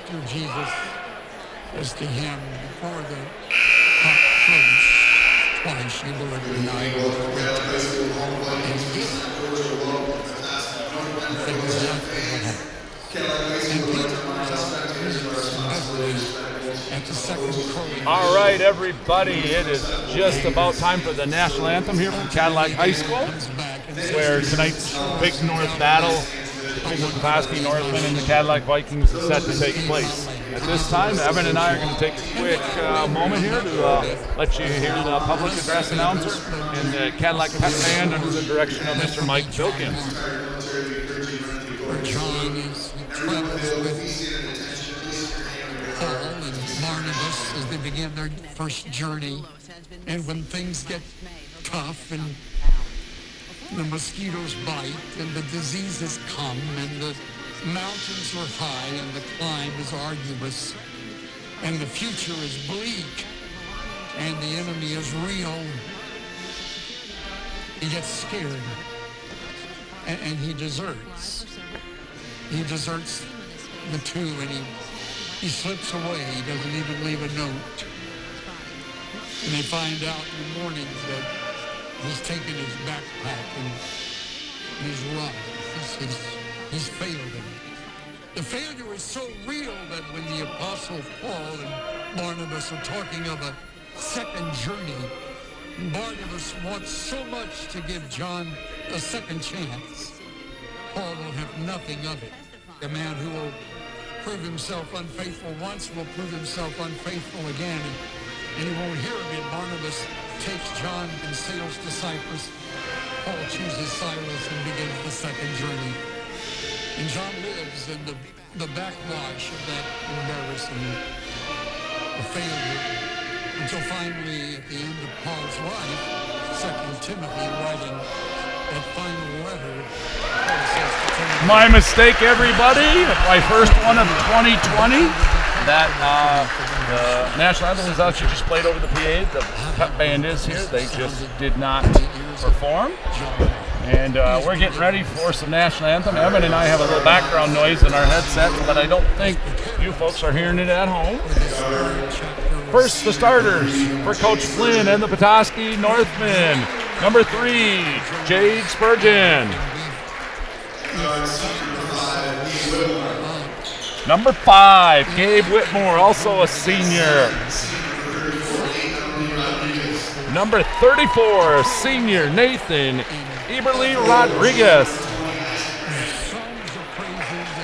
after Jesus was to him before the cock crows twice, you will deny me. And he did. That's exactly what happened. And Peter was at the second crow. All right, everybody, it is just about time for the national anthem here from Cadillac High School, where tonight's big North battle between the Petoskey Northmen and the Cadillac Vikings is set to take place. At this time, Evan and I are going to take a quick moment here to let you hear the public address announcer and the Cadillac Pep Band under the direction of Mr. Mike Filkins. John is travels with Paul and Barnabas as they begin their first journey. And when things get tough and the mosquitoes bite and the diseases come and the mountains are high and the climb is arduous and the future is bleak and the enemy is real, he gets scared and he deserts. He deserts the two and he slips away. He doesn't even leave a note. And they find out in the morning that he's taken his backpack and he's run. He's failed them. The failure is so real that when the Apostle Paul and Barnabas are talking of a second journey, Barnabas wants so much to give John a second chance. Paul will have nothing of it. The man who will prove himself unfaithful once will prove himself unfaithful again. And he won't hear of it. Barnabas takes John and sails to Cyprus. Paul chooses Silas and begins the second journey. And John lives in the backwash of that embarrassing failure until finally, at the end of Paul's life, 2 Timothy writing that final letter, Paul says to Timothy, My mistake, everybody. My first one of 2020. That the national anthem was actually just played over the PA. The pep band is here. They just did not perform. And we're getting ready for some national anthem. Evan and I have a little background noise in our headsets, but I don't think you folks are hearing it at home. First, the starters for Coach Flynn and the Petoskey Northmen. Number 3, Jade Spurgeon. Number 5, Gabe Whitmore, also a senior. Number 34, senior Nathan Eberly Rodriguez.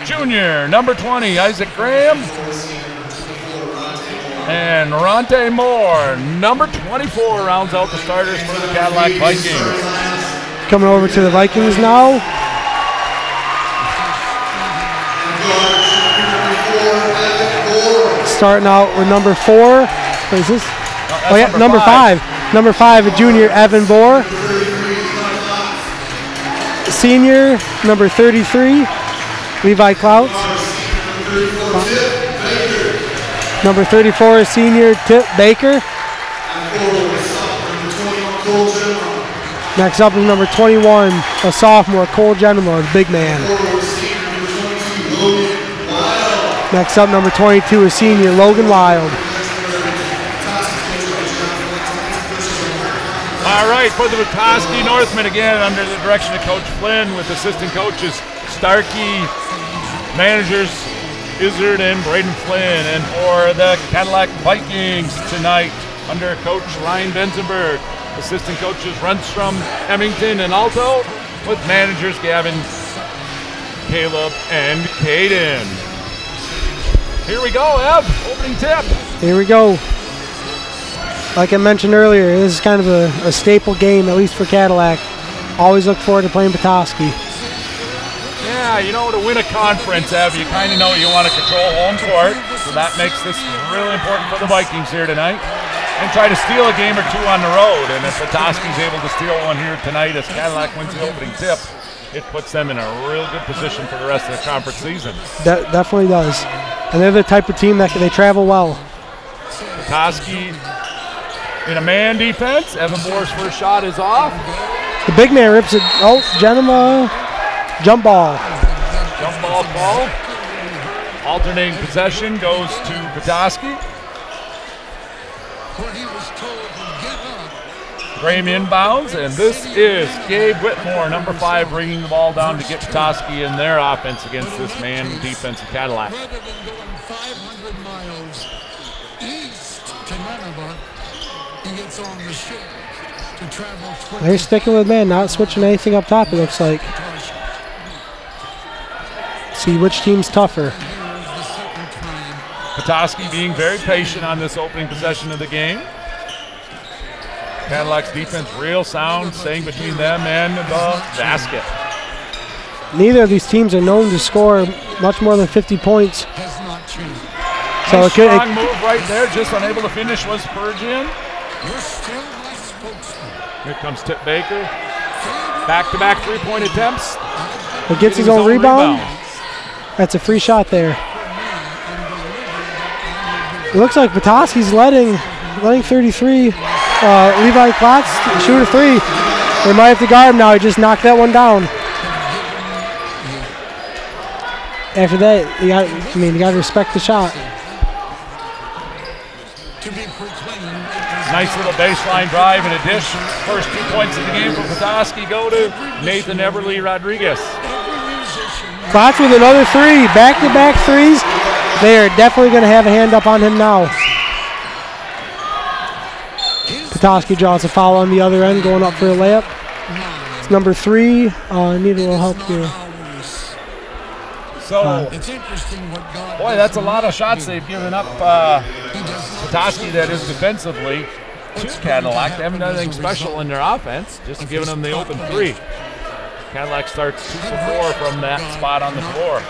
Junior, number 20, Isaac Graham. And Ronte Moore, number 24, rounds out the starters for the Cadillac Vikings. Coming over to the Vikings now. Starting out with number 4. What is this? Oh yeah, number 5. Number 5, a junior, Evan Bohr. Senior, number 33, Levi Clouts. Number 34, a senior, Tip Baker. Next up is number 21, a sophomore, Cole Genema, the big man. Next up, number 22, a senior, Logan Wild. All right, for the Petoskey Northmen, again, under the direction of Coach Flynn with assistant coaches Starkey, managers Izzard and Braden Flynn. And for the Cadillac Vikings tonight, under Coach Ryan Benzenberg, assistant coaches Renstrom, Emmington, and Alto, with managers Gavin, Caleb, and Caden. Here we go, Ev, opening tip. Here we go. Like I mentioned earlier, this is kind of a staple game, at least for Cadillac. Always look forward to playing Petoskey. Yeah, you know, to win a conference, Ev, you kind of know you want to control home court, so that makes this really important for the Vikings here tonight. And try to steal a game or two on the road, and if Petoskey's able to steal one here tonight as Cadillac wins the opening tip, it puts them in a real good position for the rest of the conference season. That definitely does. And they're the type of team that they travel well. Petoskey in a man defense. Evan Bohr's first shot is off. The big man rips it. Oh, Genema, jump ball. Jump ball. Alternating possession goes to Petoskey. Graham inbounds, and this is Gabe Whitmore, number 5, bringing the ball down to get Petoskey in their offense against this man defense of Cadillac. Rather than going 500 miles east to Nineveh, he gets on the ship to travel 20. They're sticking with man, not switching anything up top, it looks like. See which team's tougher. Petoskey being very patient on this opening possession of the game. Cadillac's defense real sound, staying between them and the basket. Neither of these teams are known to score much more than 50 points. So nice strong move right there, just unable to finish was Spurgeon. Here comes Tip Baker. Back-to-back three-point attempts. He gets his own rebound. That's a free shot there. It looks like Petoskey's letting 33. Levi Klotz shoot a 3. They might have to guard him now. He just knocked that one down. After that, you got to respect the shot. Nice little baseline drive and a dish. First 2 points of the game for Petoskey go to Nathan Everly Rodriguez. Klotz with another 3. Back-to-back 3s. They are definitely going to have a hand up on him now. Petoskey draws a foul on the other end, going up for a layup. It's number 3. Need a little help here. So, boy, that's a lot of shots they've given up. Petoskey, that is defensively, to Cadillac. They haven't done anything special in their offense, just giving them the open 3. Cadillac starts 2 for 4 from that spot on the floor.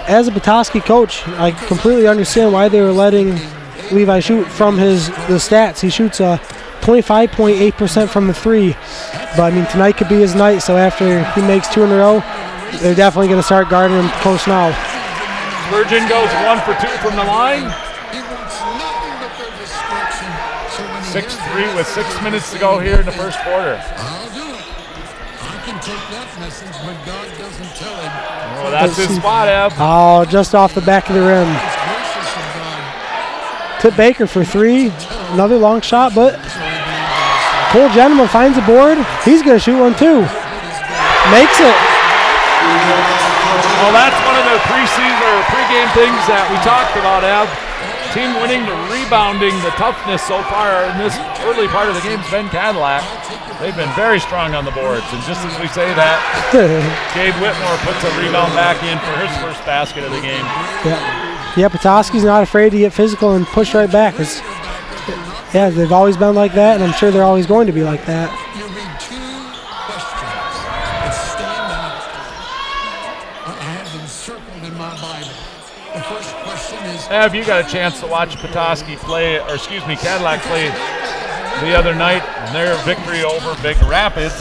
As a Petoskey coach, I completely understand why they were letting Levi shoot from the stats. He shoots 25.8% from the 3. But, I mean, tonight could be his night, so after he makes 2 in a row, they're definitely going to start guarding him close now. Spurgeon goes 1 for 2 from the line. 6-3 with 6 minutes to go here in the first quarter. Oh, that's his spot, Eb. Oh, just off the back of the rim. Tip Baker for 3. Another long shot, but Cole Genema finds a board. He's going to shoot one too. Makes it. Well, that's one of the pregame things that we talked about, Eb. Team winning the rebounding, the toughness so far in this early part of the game has been Cadillac. They've been very strong on the boards, and just as we say that, Gabe Whitmore puts a rebound back in for his first basket of the game. Yeah, Petoskey's not afraid to get physical and push right back. Yeah, they've always been like that, and I'm sure they're always going to be like that. Have you got a chance to watch Petoskey play, or excuse me, Cadillac play the other night, their victory over Big Rapids?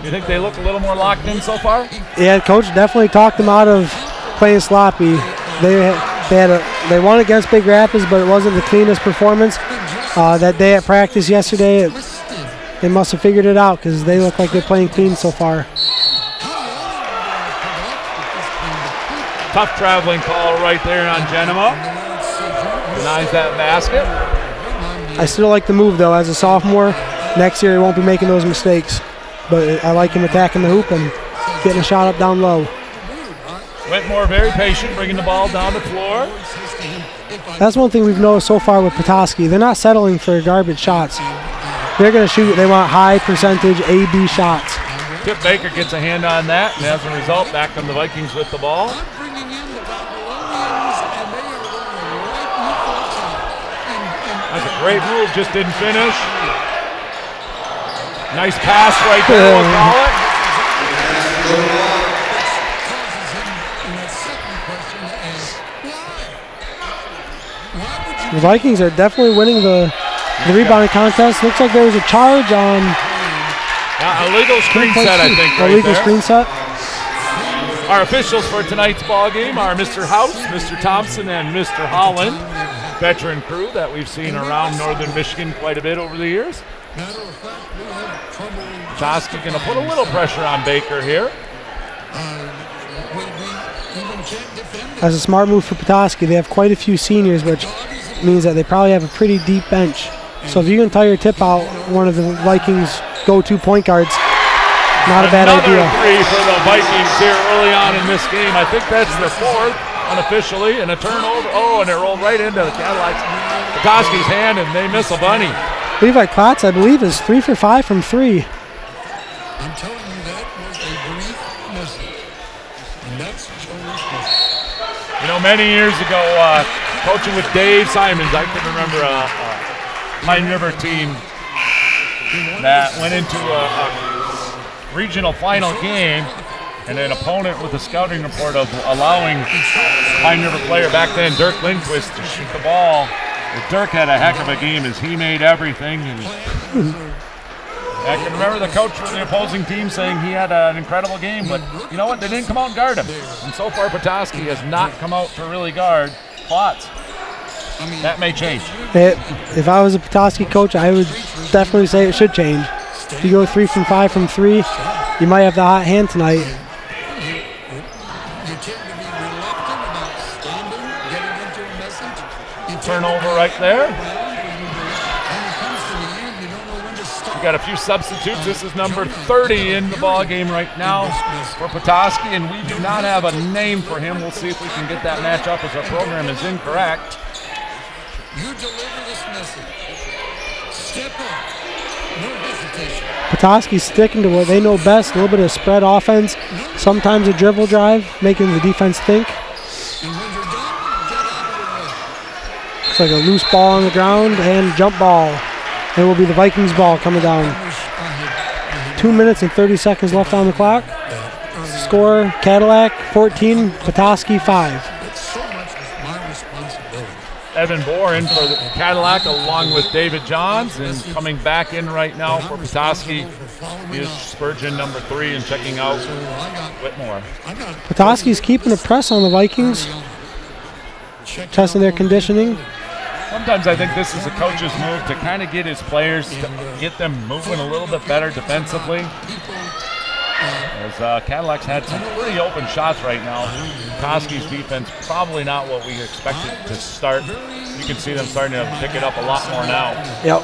You think they look a little more locked in so far? Yeah, coach definitely talked them out of playing sloppy. They won against Big Rapids, but it wasn't the cleanest performance. That day at practice yesterday, they must have figured it out because they look like they're playing clean so far. Tough traveling call right there on Genema. Denies that basket. I still like the move, though. As a sophomore, next year he won't be making those mistakes. But I like him attacking the hoop and getting a shot up down low. Whitmore very patient, bringing the ball down the floor. That's one thing we've noticed so far with Petoskey. They're not settling for garbage shots. They're going to shoot. They want high percentage A-B shots. Tip Baker gets a hand on that, and as a result, back come the Vikings with the ball. That's a great move, just didn't finish. Nice pass right there, we'll call it. The Vikings are definitely winning the rebounding contest. Looks like there was a charge on a legal screen set, I think, right legal there. Screen set. Our officials for tonight's ball game are Mr. House, Mr. Thompson, and Mr. Holland. Veteran crew that we've seen around northern Michigan quite a bit over the years. Petoskey going to put a little pressure on Baker here. That's a smart move for Petoskey. They have quite a few seniors, which means that they probably have a pretty deep bench. So if you can tire your tip out one of the Vikings' go-to point guards, not a bad idea. Another three for the Vikings here early on in this game. I think that's their fourth unofficially, and a turnover. Oh, and it rolled right into the Cadillac's Petoskey's hand, and they miss a bunny. Levi Klotz, I believe, is 3 for 5 from 3. I'm telling you, that was a great message. And that's Joey's message. You know, many years ago, coaching with Dave Simons, I can remember a Pine River team that went into a regional final game, and an opponent with a scouting report of allowing Pine River player back then, Dirk Lindquist, to shoot the ball. Dirk had a heck of a game as he made everything. And I can remember the coach from the opposing team saying he had an incredible game, but you know what? They didn't come out and guard him. And so far, Petoskey has not come out to really guard Klotz. That may change. If I was a Petoskey coach, I would definitely say it should change. If you go 3 from 5 from 3, you might have the hot hand tonight. You tend to be reluctant about standing, getting into a message. Turnover right there. When it comes to the end, you don't know when to stop. We got a few substitutes. This is number 30 in the ball game right now for Petoskey, and we do not have a name for him. We'll see if we can get that match up as our program is incorrect. You deliver this message. Step up. No hesitation. Petoskey's sticking to what they know best, a little bit of spread offense, sometimes a dribble drive, making the defense think. And when you're done, get out of the way. It's like a loose ball on the ground and jump ball. It will be the Vikings ball coming down. 2 minutes and 30 seconds left on the clock. Score, Cadillac 14, Petoskey 5. So much is my responsibility. Evan Bohr in for the Cadillac along with David Johns, and coming back in right now for Petoskey is Spurgeon, number 3, and checking out Whitmore. Petoskey's keeping a press on the Vikings, testing their conditioning. Sometimes I think this is a coach's move to kind of get his players, to get them moving a little bit better defensively. As Cadillac's had some pretty open shots right now. Petoskey's defense probably not what we expected to start. You can see them starting to pick it up a lot more now. Yep.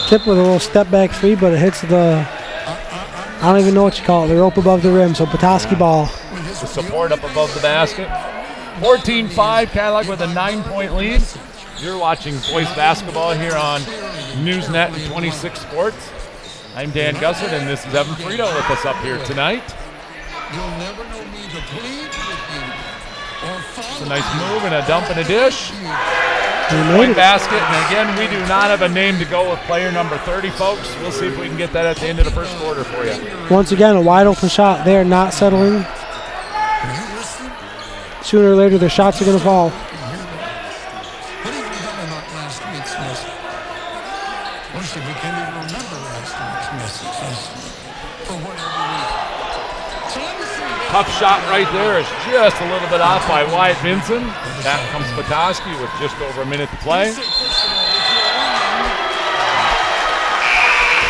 Tip with a little step back 3, but it hits the, I don't even know what you call it, the rope above the rim, so Petoskey ball. The support up above the basket. 14-5, Cadillac with a 9-point lead. You're watching boys basketball here on Newsnet and 26 Sports. I'm Dan Gussert, and this is Evan Frito with us up here tonight. You'll never know me to plead with you or It's a nice move and a dump and a dish. He Point basket, and again, we do not have a name to go with player number 30, folks. We'll see if we can get that at the end of the first quarter for you. Once again, a wide open shot. They are not settling. Sooner or later, their shots are going to fall. What have you done about last week's message? Honestly, we can't even remember last week's message for whatever reason. So let me see. Tough shot right there is just a little bit off by Wyatt Vinson. Back comes Petoskey with just over a minute to play.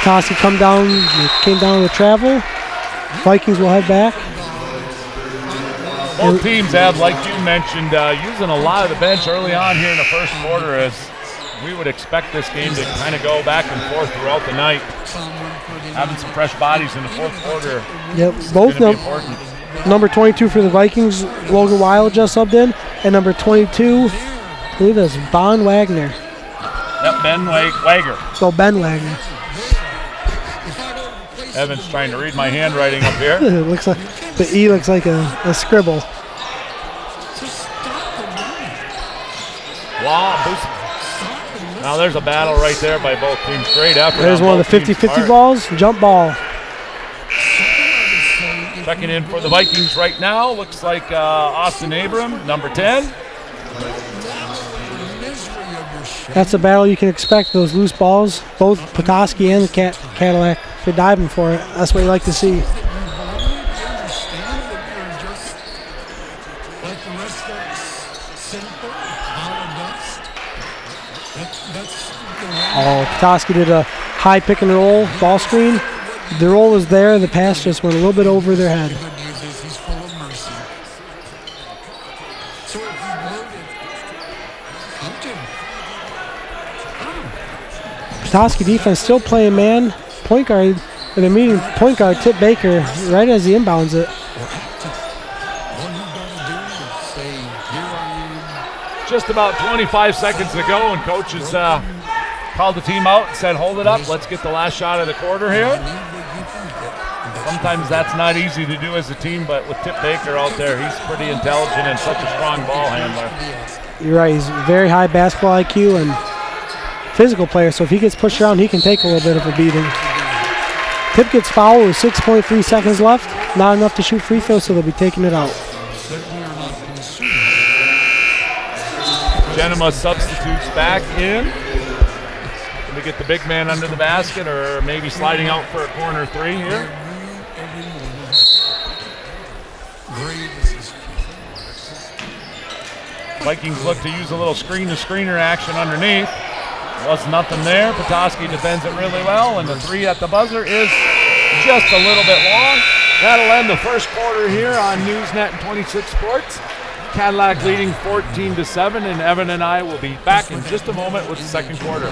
Petoskey came down with travel. Vikings will head back. Both teams have, like you mentioned, using a lot of the bench early on here in the first quarter, as we would expect this game to kind of go back and forth throughout the night. Having some fresh bodies in the fourth quarter. Yep, both be important. Number 22 for the Vikings, Logan Wild just subbed in, and number 22, I believe that's Bon Wagner. Yep, Ben Wager. So Ben Wagner. Evan's trying to read my handwriting up here. It looks like the E looks like a scribble. Wow, now there's a battle right there by both teams. Great effort. There's one of the 50-50 balls, jump ball. Checking in for the Vikings right now. Looks like Austin Abram, number 10. That's a battle you can expect, those loose balls. Both Petoskey and the Cadillac, they're diving for it. That's what you like to see. Oh, Petoskey did a high pick and roll ball screen. The roll was there. The pass just went a little bit over their head. Petoskey defense still playing man. Point guard, they're meeting point guard Tip Baker right as he inbounds it. Just about 25 seconds to go, and coach has called the team out and said, hold it up, let's get the last shot of the quarter here. Sometimes that's not easy to do as a team, but with Tip Baker out there, he's pretty intelligent and such a strong ball handler. You're right, he's very high basketball IQ and physical player, so if he gets pushed around, he can take a little bit of a beating. Tip gets fouled with 6.3 seconds left. Not enough to shoot free throws, so they'll be taking it out. Genema substitutes back in. Going to get the big man under the basket, or maybe sliding out for a corner three here. Vikings look to use a little screen-to-screener action underneath. Was nothing there. Petoskey defends it really well, and the three at the buzzer is just a little bit long. That'll end the first quarter here on Newsnet and 26 Sports. Cadillac leading 14-7, and Evan and I will be back in just a moment with the second quarter.